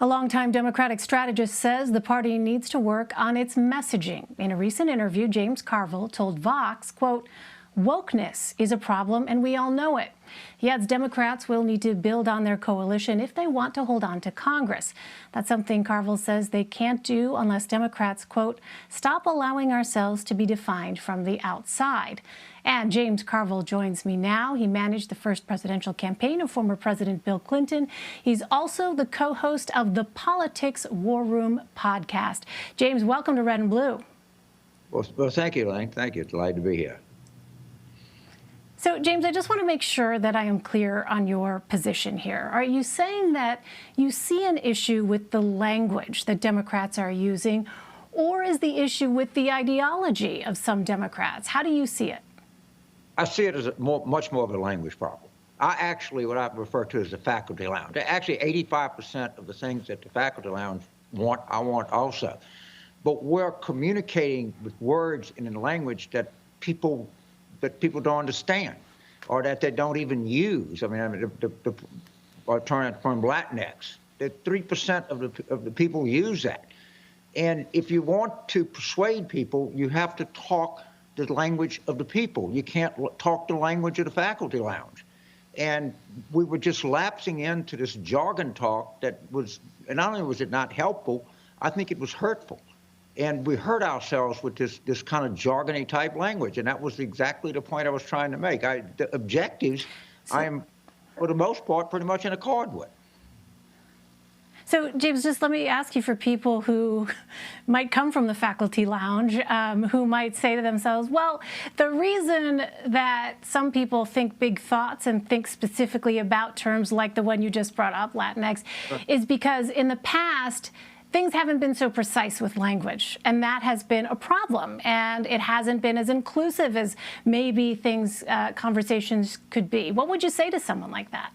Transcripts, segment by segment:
A longtime Democratic strategist says the party needs to work on its messaging. In a recent interview, James Carville told Vox, quote, "Wokeness is a problem and we all know it." He adds Democrats will need to build on their coalition if they want to hold on to Congress. That's something Carville says they can't do unless Democrats, quote, "stop allowing ourselves to be defined from the outside." And James Carville joins me now. He managed the first presidential campaign of former President Bill Clinton. He's also the co-host of the Politics War Room podcast. James, welcome to Red and Blue. Well, thank you, Elaine. Thank you. Delighted to be here. So, James, I just want to make sure that I am clear on your position here. Are you saying that you see an issue with the language that Democrats are using, or is the issue with the ideology of some Democrats? How do you see it? I see it as much more of a language problem. What I refer to as the faculty lounge. Actually, 85% of the things that the faculty lounge want, I want also. But we're communicating with words and in language that people don't understand, or that they don't even use. I mean, the alternative term Latinx, that 3% of the people use that. And if you want to persuade people, you have to talk the language of the people. You can't talk the language of the faculty lounge. And we were just lapsing into this jargon talk that was, and not only was it not helpful, I think it was hurtful. And we hurt ourselves with this kind of jargony type language. And that was exactly the point I was trying to make. The objectives, I am, for the most part, pretty much in accord with. So, James, just let me ask you, for people who might come from the faculty lounge, who might say to themselves, well, the reason that some people think big thoughts and think specifically about terms like the one you just brought up, Latinx, is because in the past, things haven't been so precise with language, and that has been a problem, and it hasn't been as inclusive as maybe conversations could be. What would you say to someone like that?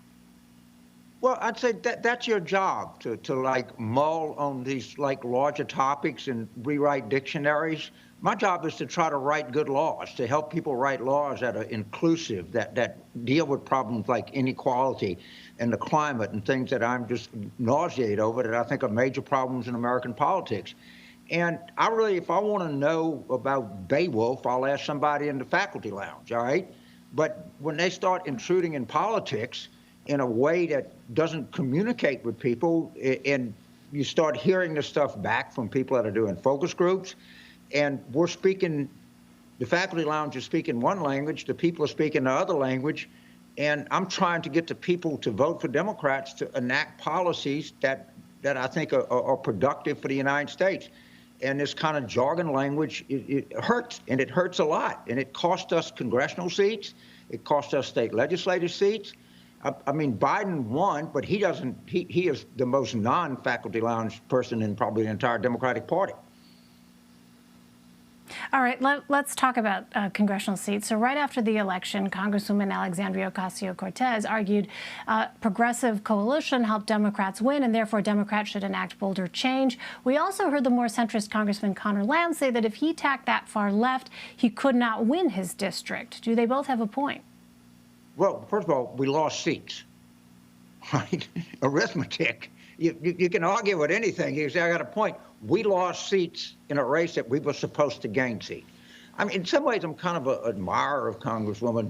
Well, I'd say that's your job, to like mull on these like larger topics and rewrite dictionaries. My job is to try to write good laws, to help people write laws that are inclusive, that deal with problems like inequality and the climate and things that I'm just nauseated over that I think are major problems in American politics. And if I want to know about Beowulf, I'll ask somebody in the faculty lounge, all right? But when they start intruding in politics in a way that doesn't communicate with people, and you start hearing this stuff back from people that are doing focus groups, and we're speaking, the faculty lounge is speaking one language, the people are speaking the other language, and I'm trying to get the people to vote for Democrats to enact policies that I think are productive for the United States. And this kind of jargon language, it hurts, and it hurts a lot. And it cost us congressional seats. It cost us state legislative seats. I mean, Biden won, but he is the most non-faculty lounge person in probably the entire Democratic Party. All right, let's talk about congressional seats. So right after the election, Congresswoman Alexandria Ocasio-Cortez argued progressive coalition helped Democrats win, and therefore Democrats should enact bolder change. We also heard the more centrist Congressman Conor Lamb say that if he tacked that far left, he could not win his district. Do they both have a point? Well, first of all, we lost seats, right? Arithmetic. You can argue with anything. You say, I got a point. We lost seats in a race that we were supposed to gain seats. I mean, in some ways, I'm kind of an admirer of Congresswoman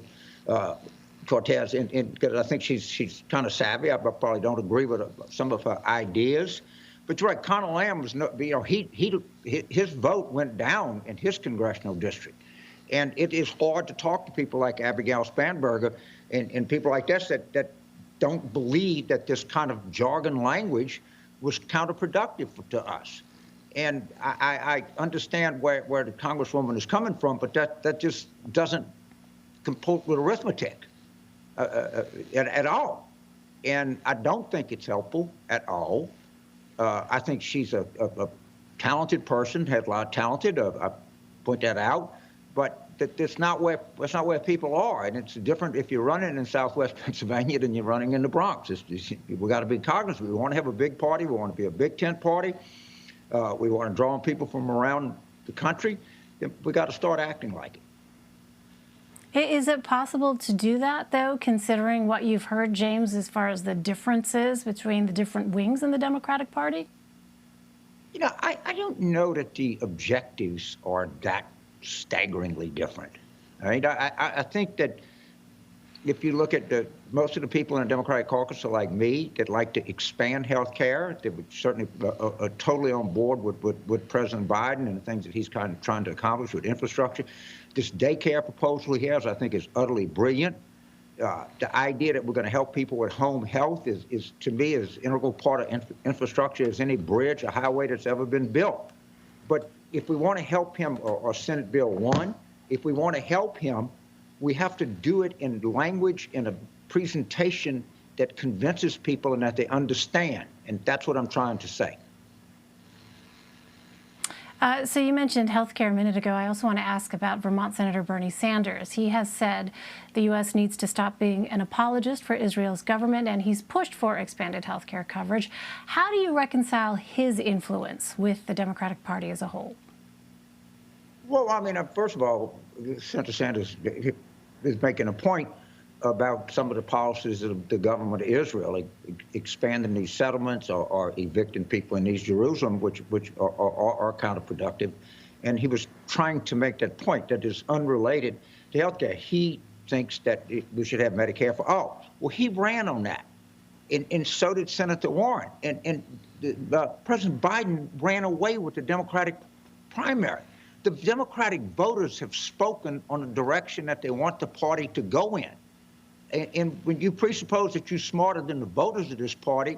Cortez, because I think she's kind of savvy. I probably don't agree with some of her ideas. But you're right, Conor Lamb was, his vote went down in his congressional district. And it is hard to talk to people like Abigail Spanberger and people like this that don't believe that this kind of jargon language was counterproductive to us. And I understand where the Congresswoman is coming from, but that just doesn't comport with arithmetic at all. And I don't think it's helpful at all. I think she's a talented person, has a lot of talented. I point that out. But that's not where people are, and it's different if you're running in Southwest Pennsylvania than you're running in the Bronx. We got to be cognizant. We want to have a big party. We want to be a big tent party. We want to draw in people from around the country. We got to start acting like it. Is it possible to do that, though, considering what you've heard, James, as far as the differences between the different wings in the Democratic Party? You know, I don't know that the objectives are that staggeringly different. All right, I think that if you look at most of the people in the Democratic caucus are like me, that like to expand health care, that would certainly are totally on board with President Biden and the things that he's kind of trying to accomplish with infrastructure. This daycare proposal he has, I think, is utterly brilliant. The idea that we're going to help people with home health is to me, as integral part of infrastructure as any bridge or highway that's ever been built. But if we want to help him, or Senate Bill 1, if we want to help him, we have to do it in language, in a presentation that convinces people and that they understand. And that's what I'm trying to say. So you mentioned health care a minute ago. I also want to ask about Vermont Senator Bernie Sanders. He has said the U.S. needs to stop being an apologist for Israel's government, and he's pushed for expanded health care coverage. How do you reconcile his influence with the Democratic Party as a whole? Well, I mean, first of all, Senator Sanders is making a point about some of the policies of the government of Israel, like expanding these settlements or evicting people in East Jerusalem, which are counterproductive. And he was trying to make that point that is unrelated to health care. He thinks that we should have Medicare for all. Well, he ran on that, and so did Senator Warren. And President Biden ran away with the Democratic primary. The Democratic voters have spoken on the direction that they want the party to go in. And when you presuppose that you're smarter than the voters of this party,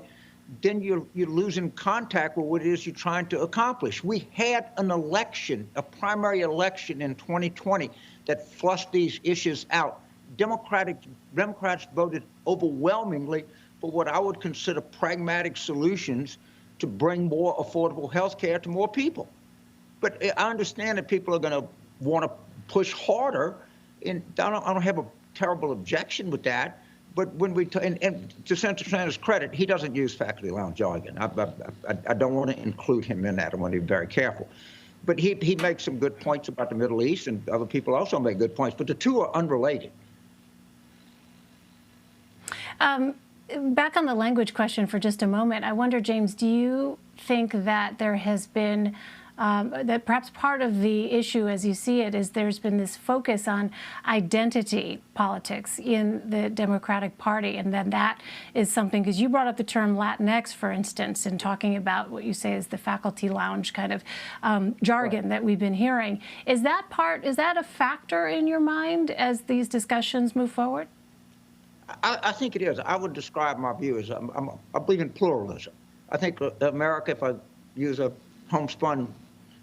then you're losing contact with what it is you're trying to accomplish. We had an election, a primary election in 2020 that flushed these issues out. Democrats voted overwhelmingly for what I would consider pragmatic solutions to bring more affordable health care to more people. But I understand that people are going to want to push harder, and I don't have a terrible objection with that. But when and to Senator Sanders' credit, he doesn't use faculty lounge jargon. I don't want to include him in that. I want to be very careful. But he makes some good points about the Middle East, and other people also make good points. But the two are unrelated. Back on the language question for just a moment, I wonder, James, do you think that there has been that perhaps part of the issue, as you see it, is there's been this focus on identity politics in the Democratic Party, and then that is something, because you brought up the term Latinx, for instance, in talking about what you say is the faculty lounge kind of jargon that we've been hearing. Is that a factor in your mind as these discussions move forward? I think it is. I would describe my view as I believe in pluralism. I think America, if I use a homespun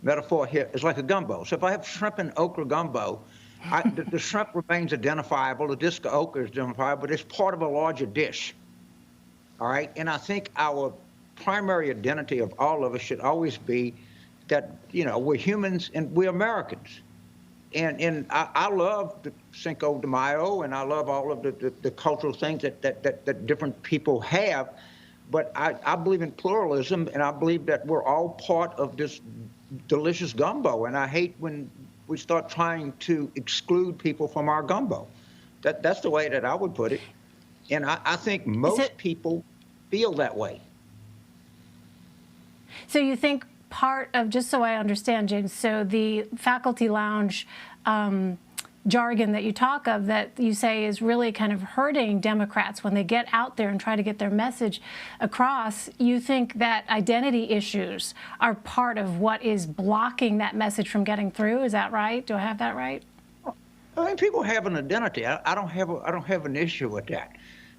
metaphor here, is like a gumbo. So if I have shrimp and okra gumbo, the shrimp remains identifiable, the disc of okra is identifiable, but it's part of a larger dish. All right? And I think our primary identity of all of us should always be that, you know, we're humans and we're Americans. And I love the Cinco de Mayo, and I love all of the cultural things that different people have. But I believe in pluralism, and I believe that we're all part of this delicious gumbo. And I hate when we start trying to exclude people from our gumbo. That's the way that I would put it. And I think most people feel that way. So you think part of, just so I understand, James, so the faculty lounge jargon that you talk of, that you say is really kind of hurting Democrats when they get out there and try to get their message across, you think that identity issues are part of what is blocking that message from getting through? Is that right? Do I have that right? I mean, people have an identity. I don't have an issue with that.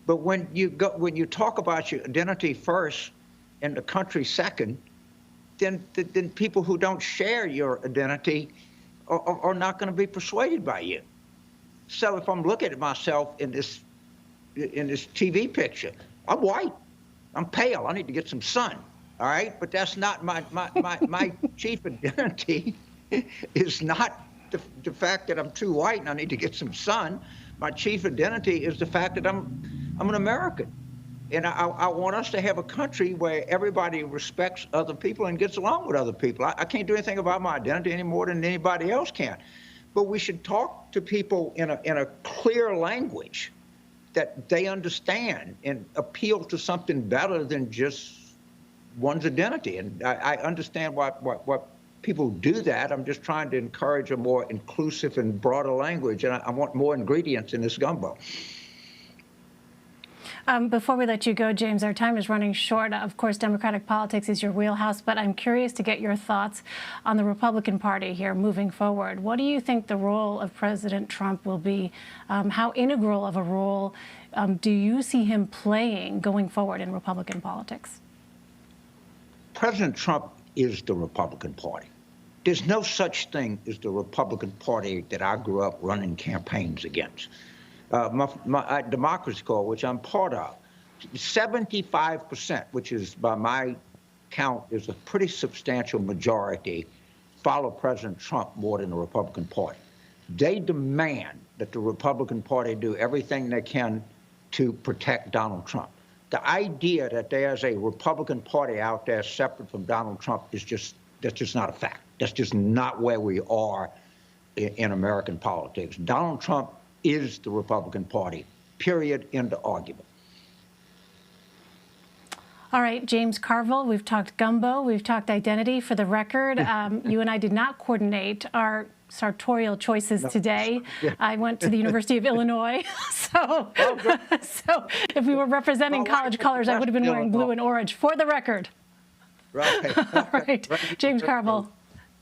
But when you talk about your identity first and the country second, then people who don't share your identity are not going to be persuaded by you. So if I'm looking at myself in this TV picture, I'm white, I'm pale, I need to get some sun. All right, but that's not my chief identity. Is not the fact that I'm too white and I need to get some sun. My chief identity is the fact that I'm an American. And I want us to have a country where everybody respects other people and gets along with other people. I can't do anything about my identity any more than anybody else can. but we should talk to people in a clear language that they understand and appeal to something better than just one's identity. And I understand why people do that. I'm just trying to encourage a more inclusive and broader language, and I want more ingredients in this gumbo. Before we let you go, James, our time is running short. Of course, Democratic politics is your wheelhouse, but I'm curious to get your thoughts on the Republican Party here moving forward. What do you think the role of President Trump will be? How integral of a role do you see him playing going forward in Republican politics? President Trump is the Republican Party. There's no such thing as the Republican Party that I grew up running campaigns against. My Democracy Corps, which I'm part of, 75%, which is by my count is a pretty substantial majority, follow President Trump more than the Republican Party. They demand that the Republican Party do everything they can to protect Donald Trump. The idea that there's a Republican Party out there separate from Donald Trump is that's just not a fact. That's just not where we are in American politics. Donald Trump is the Republican Party, period, end of argument. All right, James Carville, we've talked gumbo, we've talked identity. For the record, you and I did not coordinate our sartorial choices today. Yeah. I went to the University of Illinois, so if we were representing college colors, I would have been wearing blue and orange, for the record. Right. All right, James Carville,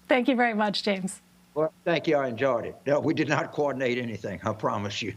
thank you very much, James. Well, thank you. I enjoyed it. No, we did not coordinate anything, I promise you.